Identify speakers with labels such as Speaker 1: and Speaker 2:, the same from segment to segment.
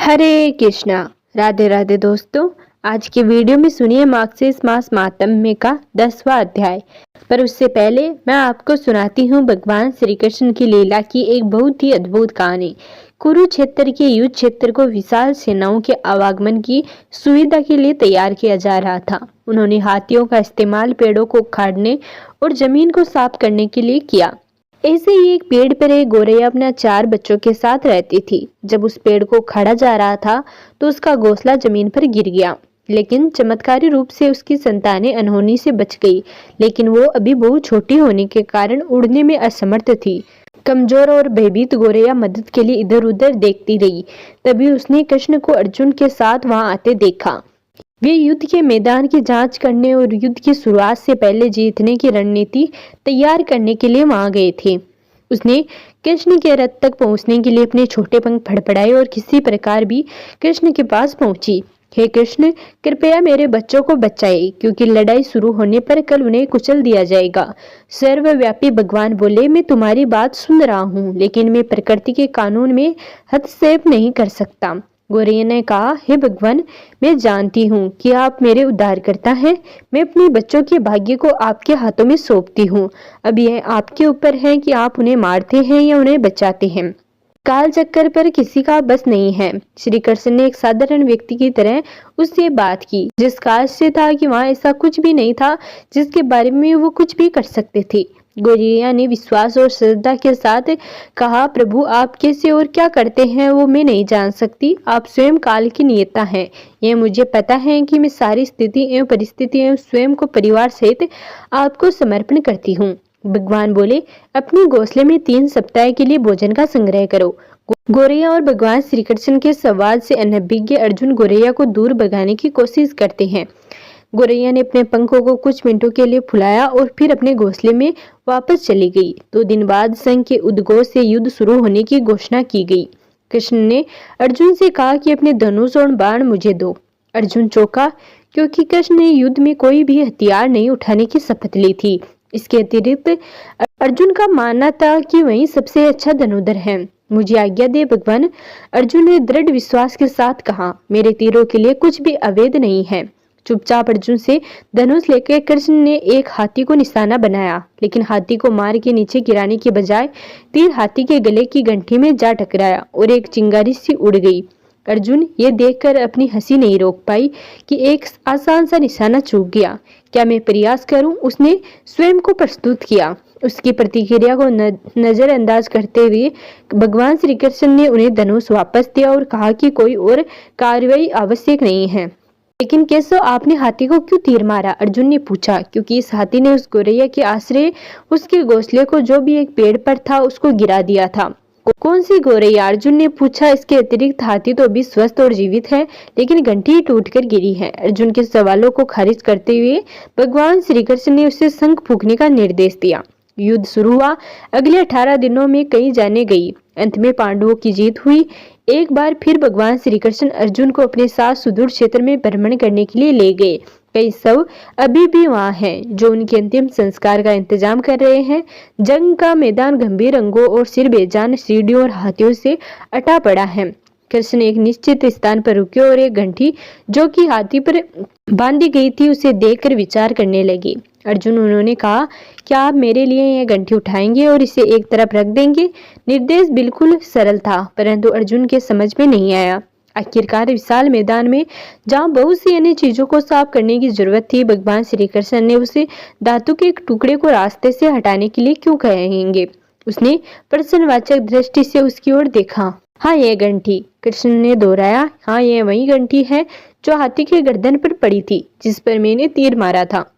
Speaker 1: हरे कृष्णा। राधे राधे दोस्तों। आज के वीडियो में सुनिए मार्गशीर्ष मास महात्म्य का 10वां अध्याय। पर उससे पहले मैं आपको सुनाती हूँ भगवान श्री कृष्ण की लीला की एक बहुत ही अद्भुत कहानी। कुरुक्षेत्र के युद्ध क्षेत्र को विशाल सेनाओं के आवागमन की सुविधा के लिए तैयार किया जा रहा था। उन्होंने हाथियों का इस्तेमाल पेड़ों को उखाड़ने और जमीन को साफ करने के लिए किया। ऐसे ही एक पेड़ पर एक गौरैया अपने 4 बच्चों के साथ रहती थी। जब उस पेड़ को उखाड़ा जा रहा था तो उसका घोंसला जमीन पर गिर गया, लेकिन चमत्कारी रूप से उसकी संतानें अनहोनी से बच गई। लेकिन वो अभी बहुत छोटी होने के कारण उड़ने में असमर्थ थी। कमजोर और भयभीत गौरैया मदद के लिए इधर उधर देखती रही। तभी उसने कृष्ण को अर्जुन के साथ वहां आते देखा। वे युद्ध के मैदान की जांच करने और युद्ध की शुरुआत से पहले जीतने की रणनीति तैयार करने के लिए वहां गए थे। उसने कृष्ण के रथ तक पहुंचने के लिए अपने छोटे पंख फड़फड़ाए और किसी प्रकार भी कृष्ण के पास पहुंची। हे कृष्ण, कृपया मेरे बच्चों को बचाइए, क्योंकि लड़ाई शुरू होने पर कल उन्हें कुचल दिया जाएगा। सर्वव्यापी भगवान बोले, मैं तुम्हारी बात सुन रहा हूँ, लेकिन मैं प्रकृति के कानून में हस्तक्षेप नहीं कर सकता। गौरैया ने कहा, हे भगवान, मैं जानती हूँ कि आप मेरे उद्धारकर्ता हैं। मैं अपने बच्चों के भाग्य को आपके हाथों में सौंपती हूँ। अब यह आपके ऊपर है कि आप उन्हें मारते हैं या उन्हें बचाते हैं। काल चक्कर पर किसी का बस नहीं है। श्री कृष्ण ने एक साधारण व्यक्ति की तरह उससे बात की, जिसका आश्चर्य था कि वहाँ ऐसा कुछ भी नहीं था जिसके बारे में वो कुछ भी कर सकते थे। गौरैया ने विश्वास और श्रद्धा के साथ कहा, प्रभु, आप कैसे और क्या करते हैं वो मैं नहीं जान सकती। आप स्वयं काल की नियता हैं। यह मुझे पता है कि मैं सारी स्थिति एवं परिस्थिति एवं स्वयं को परिवार सहित आपको समर्पण करती हूँ। भगवान बोले, अपने घोंसले में 3 सप्ताह के लिए भोजन का संग्रह करो। गौरैया और भगवान श्री कृष्ण के संवाद से अनभिज्ञ अर्जुन गौरैया को दूर भगाने की कोशिश करते हैं। गौरैया ने अपने पंखों को कुछ मिनटों के लिए फुलाया और फिर अपने घोंसले में वापस चली गई। 2 दिन बाद संघ के उद्घोष से युद्ध शुरू होने की घोषणा की गई। कृष्ण ने अर्जुन से कहा कि अपने धनुष और बाण मुझे दो। अर्जुन चौंका, क्योंकि कृष्ण ने युद्ध में कोई भी हथियार नहीं उठाने की शपथ ली थी। इसके अतिरिक्त अर्जुन का मानना था कि वही सबसे अच्छा धनुर्धर है। मुझे आज्ञा दे भगवान, अर्जुन ने दृढ़ विश्वास के साथ कहा। मेरे तीरों के लिए कुछ भी अवैध नहीं है। चुपचाप अर्जुन से धनुष लेकर कृष्ण ने एक हाथी को निशाना बनाया, लेकिन हाथी को मार के नीचे गिराने के बजाय तीर हाथी के गले की गंठी में जा टकराया और एक चिंगारी सी उड़ गई। अर्जुन ये देखकर अपनी हंसी नहीं रोक पाई कि एक आसान सा निशाना चूक गया। क्या मैं प्रयास करूं? उसने स्वयं को प्रस्तुत किया। उसकी प्रतिक्रिया को नजरअंदाज करते हुए भगवान श्री कृष्ण ने उन्हें धनुष वापस दिया और कहा कि कोई और कार्रवाई आवश्यक नहीं है। लेकिन केशव, आपने हाथी को क्यों तीर मारा? अर्जुन ने पूछा। क्योंकि इस हाथी ने उस गौरैया के आश्रय उसके घोंसले को जो भी एक पेड़ पर था उसको गिरा दिया था। कौन सी गौरैया? अर्जुन ने पूछा। इसके अतिरिक्त हाथी तो अभी स्वस्थ और जीवित है, लेकिन घंटी टूटकर गिरी है। अर्जुन के सवालों को खारिज करते हुए भगवान श्री कृष्ण ने उसे शंख फूंकने का निर्देश दिया। युद्ध शुरू हुआ। अगले 18 दिनों में कई जाने गई। अंत में पांडवों की जीत हुई। एक बार फिर भगवान श्री कृष्ण अर्जुन को अपने साथ सुदूर क्षेत्र में भ्रमण करने के लिए ले गए। कई सब अभी भी वहां हैं, जो उनके अंतिम संस्कार का इंतजाम कर रहे हैं। जंग का मैदान गंभीर रंगों और सिर बेजान सीढ़ियों और हाथियों से अटा पड़ा है। कृष्ण एक निश्चित स्थान पर रुके और एक घंटी जो कि हाथी पर बांधी गई थी उसे देखकर विचार करने लगे। अर्जुन, उन्होंने कहा, क्या आप मेरे लिए यह घंटी उठाएंगे और इसे एक तरफ रख देंगे? निर्देश बिल्कुल सरल था, परंतु अर्जुन के समझ में नहीं आया। आखिरकार विशाल मैदान में जहाँ बहुत सी अन्य चीजों को साफ करने की जरूरत थी, भगवान श्री कृष्ण ने उसे धातु के एक टुकड़े को रास्ते से हटाने के लिए क्यों कहेंगे? उसने प्रश्नवाचक दृष्टि से उसकी ओर देखा। हाँ, यह घंटी, कृष्ण ने दोहराया। हाँ, यह वही घंटी है जो हाथी के गर्दन पर पड़ी थी, जिस पर मैंने तीर मारा था।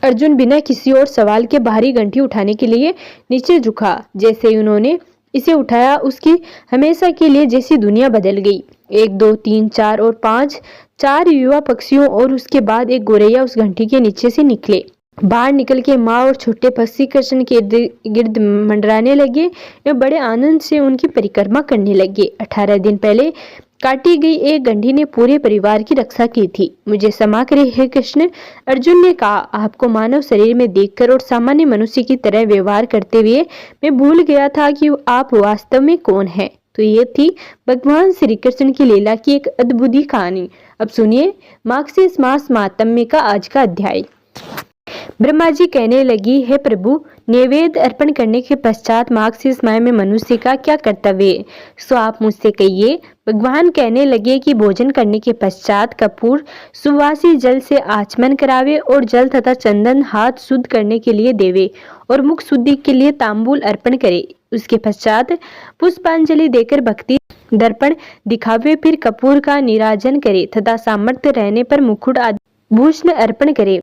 Speaker 1: अर्जुन बिना किसी और सवाल के भारी घंटी उठाने के लिए नीचे झुका। जैसे ही उन्होंने इसे उठाया, उसकी हमेशा के लिए जैसी दुनिया बदल गई। 1, 2, 3, 4 और 5 4 युवा पक्षियों और उसके बाद एक गौरैया उस घंटी के नीचे से निकले। बाहर निकल के माँ और छोटे पक्षी कृष्ण के गिर्द मंडराने लगे। वे बड़े आनंद से उनकी परिक्रमा करने लगे। 18 दिन पहले काटी गई एक गंढी ने पूरे परिवार की रक्षा की थी। मुझे क्षमा करें हे कृष्ण, अर्जुन ने कहा। आपको मानव शरीर में देखकर और सामान्य मनुष्य की तरह व्यवहार करते हुए मैं भूल गया था कि आप वास्तव में कौन है। तो ये थी भगवान श्री कृष्ण की लीला की एक अद्भुत कहानी। अब सुनिए मार्गशीर्ष मास महात्म्य का आज का अध्याय। ब्रह्मा जी कहने लगी, हे प्रभु, नैवेद्य अर्पण करने के पश्चात मार्गशीर्ष माह में मनुष्य का क्या कर्तव्य है, सो आप मुझसे कहिए। भगवान कहने लगे कि भोजन करने के पश्चात कपूर सुवासी जल से आचमन करावे और जल तथा चंदन हाथ शुद्ध करने के लिए देवे और मुख शुद्धि के लिए तांबूल अर्पण करे। उसके पश्चात पुष्पांजलि देकर भक्ति दर्पण दिखावे, फिर कपूर का निराजन करे तथा सामर्थ्य रहने पर मुकुट आदि भूषण अर्पण करे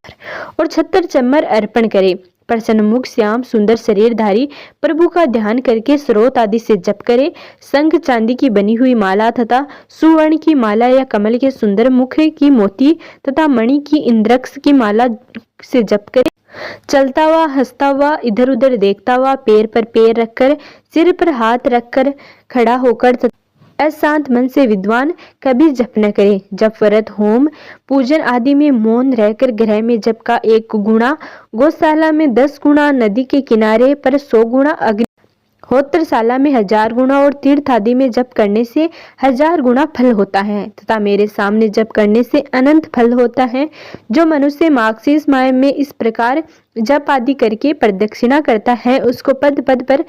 Speaker 1: और छत्र चम्मर अर्पण करे। प्रसन्न मुख श्याम सुंदर शरीरधारी प्रभु का ध्यान करके स्रोत आदि से जप करे। शंख चांदी की बनी हुई माला तथा सुवर्ण की माला या कमल के सुंदर मुख की मोती तथा मणि की इंद्रक्ष की माला से जप करे। चलता हुआ, हंसता हुआ, इधर उधर देखता हुआ, पैर पर पैर रखकर, सिर पर हाथ रखकर, खड़ा होकर अशांत मन से विद्वान कभी जप न करे। जप व्रत होम पूजन आदि में मौन रहकर ग्रह में जप का 1 गुणा, गौशाला में 10 गुणा, नदी के किनारे पर 100 गुणा, अग्निहोत्रशाला में 1000 गुणा और तीर्थ आदि में जप करने से 1000 गुणा फल होता है तथा मेरे सामने जप करने से अनंत फल होता है। जो मनुष्य मार्गशीर्ष माह में इस प्रकार जप आदि करके प्रदक्षिणा करता है उसको पद पद पर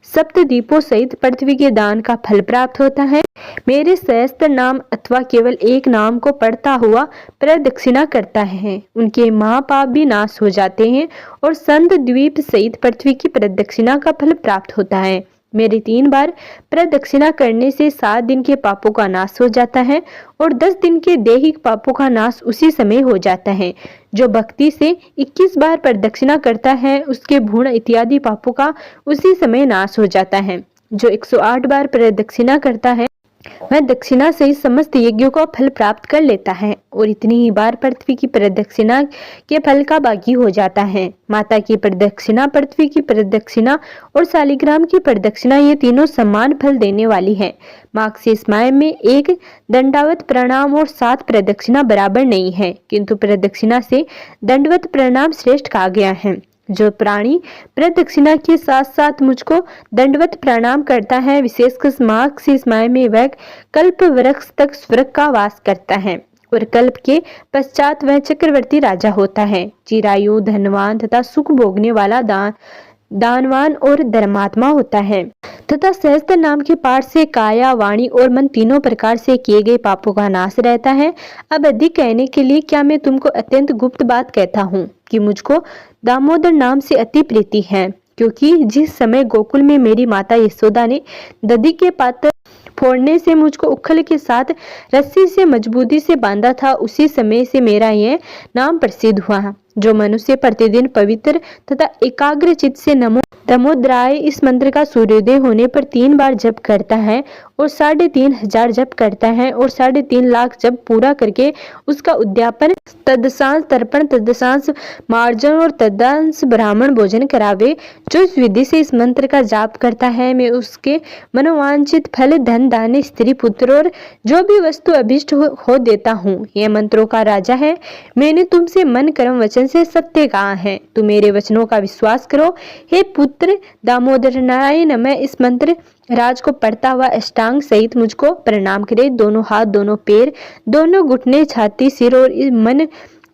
Speaker 1: सप्तद्वीपों सहित पृथ्वी के दान का फल प्राप्त होता है। मेरे सहस्त्र नाम अथवा केवल एक नाम को पढ़ता हुआ प्रदक्षिणा करता है उनके महापाप भी नाश हो जाते हैं और संत द्वीप सहित पृथ्वी की प्रदक्षिणा का फल प्राप्त होता है। मेरी 3 बार प्रदक्षिणा करने से 7 दिन के पापों का नाश हो जाता है और 10 दिन के दैहिक पापों का नाश उसी समय हो जाता है। जो भक्ति से 21 बार प्रदक्षिणा करता है उसके भूण इत्यादि पापों का उसी समय नाश हो जाता है। जो 108 बार प्रदक्षिणा करता है वह दक्षिणा से ही समस्त यज्ञों का फल प्राप्त कर लेता है और इतनी ही बार पृथ्वी की प्रदक्षिणा के फल का भागी हो जाता है। माता की प्रदक्षिणा, पृथ्वी की प्रदक्षिणा और शालिग्राम की प्रदक्षिणा ये तीनों समान फल देने वाली है। मार्गशीर्ष माह में 1 दंडावत प्रणाम और 7 प्रदक्षिणा बराबर नहीं है, किंतु प्रदक्षिणा से दंडवत प्रणाम श्रेष्ठ कहा गया है। जो प्राणी प्रदक्षिणा के साथ साथ मुझको दंडवत प्रणाम करता है, विशेषकर मार्गशीर्ष माह में वह कल्प वृक्ष तक स्वर्ग का वास करता है और कल्प के पश्चात वह चक्रवर्ती राजा होता है। चिरायु, धनवान तथा सुख भोगने वाला दानवान और धर्मात्मा होता है तथा सहस्त्र नाम के पाठ से काया, वाणी और मन तीनों प्रकार से किए गए पापों का नाश रहता है। अब अधिक कहने के लिए क्या मैं तुमको अत्यंत गुप्त बात कहता हूँ कि मुझको दामोदर नाम से अति प्रीति है, क्योंकि जिस समय गोकुल में मेरी माता यशोदा ने दधी के पात्र फोड़ने से मुझको उखल के साथ रस्सी से मजबूती से बांधा था, उसी समय से मेरा यह नाम प्रसिद्ध हुआ। जो मनुष्य प्रतिदिन पवित्र तथा एकाग्र चित्त से नमो दमोदराय इस मंत्र का सूर्योदय होने पर 3 बार जप करता है और 3500 जप करता है और 3.5 लाख जप पूरा करके उसका उद्यापन, तदसांश तर्पण, तदसांश मार्जन और तदसांश ब्राह्मण भोजन करावे, जो इस विधि से इस मंत्र का जाप करता है, मैं उसके मनोवांछित फल, धन, दाने, स्त्री, पुत्र और जो भी वस्तु अभिष्ट हो देता हूँ। यह मंत्रों का राजा है। मैंने तुमसे मन, कर्म, वचन से सत्य कहा है, तुम मेरे वचनों का विश्वास करो। हे पुत्र दामोदर नारायण, मैं इस मंत्र राज को पढ़ता हुआ अष्टांग सहित मुझको प्रणाम करे। दोनों हाथ, दोनों पैर, दोनों घुटने, छाती, सिर और मन,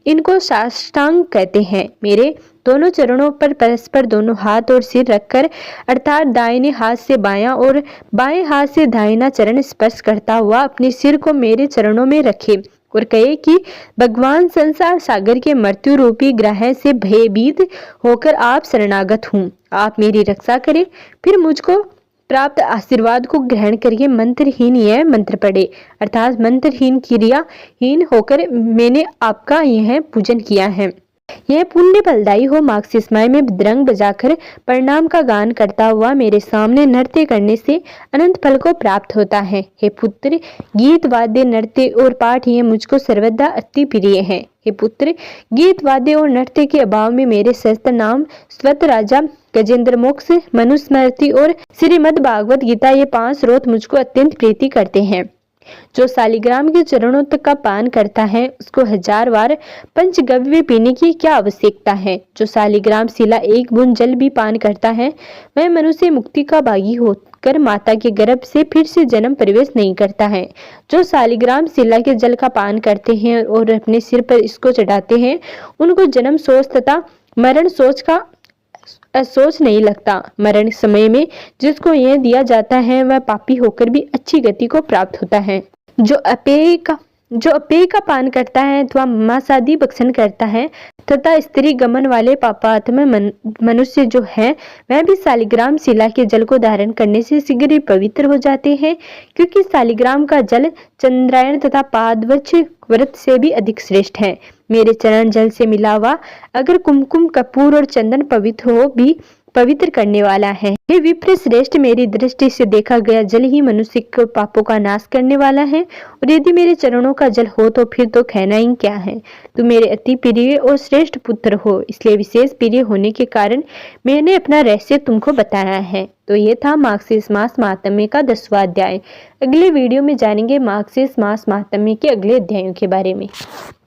Speaker 1: इनको साष्टांग कहते हैं। मेरे दोनों चरणों पर परस्पर दोनों हाथ और सिर रखकर, अर्थात दाहिने हाथ से बायां और बाएं हाथ से दाहिना चरण स्पर्श करता हुआ अपने सिर को मेरे चरणों में रखे और कहे कि भगवान संसार सागर के मृत्यु रूपी ग्रह से भयभीत होकर आप शरणागत हूँ, आप मेरी रक्षा करें। फिर मुझको प्राप्त आशीर्वाद को ग्रहण करिए। मंत्रहीन यह मंत्र पढ़े, अर्थात मंत्रहीन, क्रियाहीन होकर मैंने आपका यह पूजन किया है। यह पुण्य फलदायी हो। मार्गशीर्ष माह में मृदंग बजाकर प्रणाम का गान करता हुआ मेरे सामने नृत्य करने से अनंत फल को प्राप्त होता है। हे पुत्र, गीत, वाद्य, नृत्य और पाठ ये मुझको सर्वदा अति प्रिय है। हे पुत्र, गीत, वाद्य और नृत्य के अभाव में मेरे सहस्त्र नाम, स्वत, राजा, गजेंद्र मोक्ष, मनुस्मृति और श्रीमद् भागवत गीता ये 5 स्रोत मुझको अत्यंत प्रीति करते हैं। जो शालिग्राम के चरणों तक का पान करता है उसको 1000 बार पंचगव्य पीने की क्या आवश्यकता है। जो शालिग्राम शिला 1 बूंद जल भी पान करता है वह मनुष्य मुक्ति का भागी कर माता के गर्भ से फिर से जन्म प्रवेश नहीं करता है। जो शालिग्राम शिला के जल का पान करते हैं और अपने सिर पर इसको चढ़ाते हैं, उनको जन्म सोच तथा मरण सोच का सोच नहीं लगता। मरण समय में जिसको यह दिया जाता है वह पापी होकर भी अच्छी गति को प्राप्त होता है। जो अपेय का पान करता है अथवा मांसादी भक्षण करता है तथा स्त्री गमन वाले पापात्म मनुष्य जो है वह भी शालिग्राम शिला के जल को धारण करने से शीघ्र ही पवित्र हो जाते हैं, क्योंकि शालिग्राम का जल चंद्रायण तथा पादवच व्रत से भी अधिक श्रेष्ठ है। मेरे चरण जल से मिला हुआ अगर कुमकुम कपूर और चंदन पवित्र हो भी पवित्र करने वाला है। हे विप्र श्रेष्ठ, मेरी दृष्टि से देखा गया जल ही मनुष्य के पापों का नाश करने वाला है, और यदि मेरे चरणों का जल हो तो फिर तो कहना ही क्या है। तू मेरे अति प्रिय और श्रेष्ठ पुत्र हो, इसलिए विशेष प्रिय होने के कारण मैंने अपना रहस्य तुमको बताया है। तो ये था मार्गशीर्ष मास महात्म्य का 10वां अध्याय। अगले वीडियो में जानेंगे मार्गशीर्ष मास महात्म्य के अगले अध्यायों के बारे में।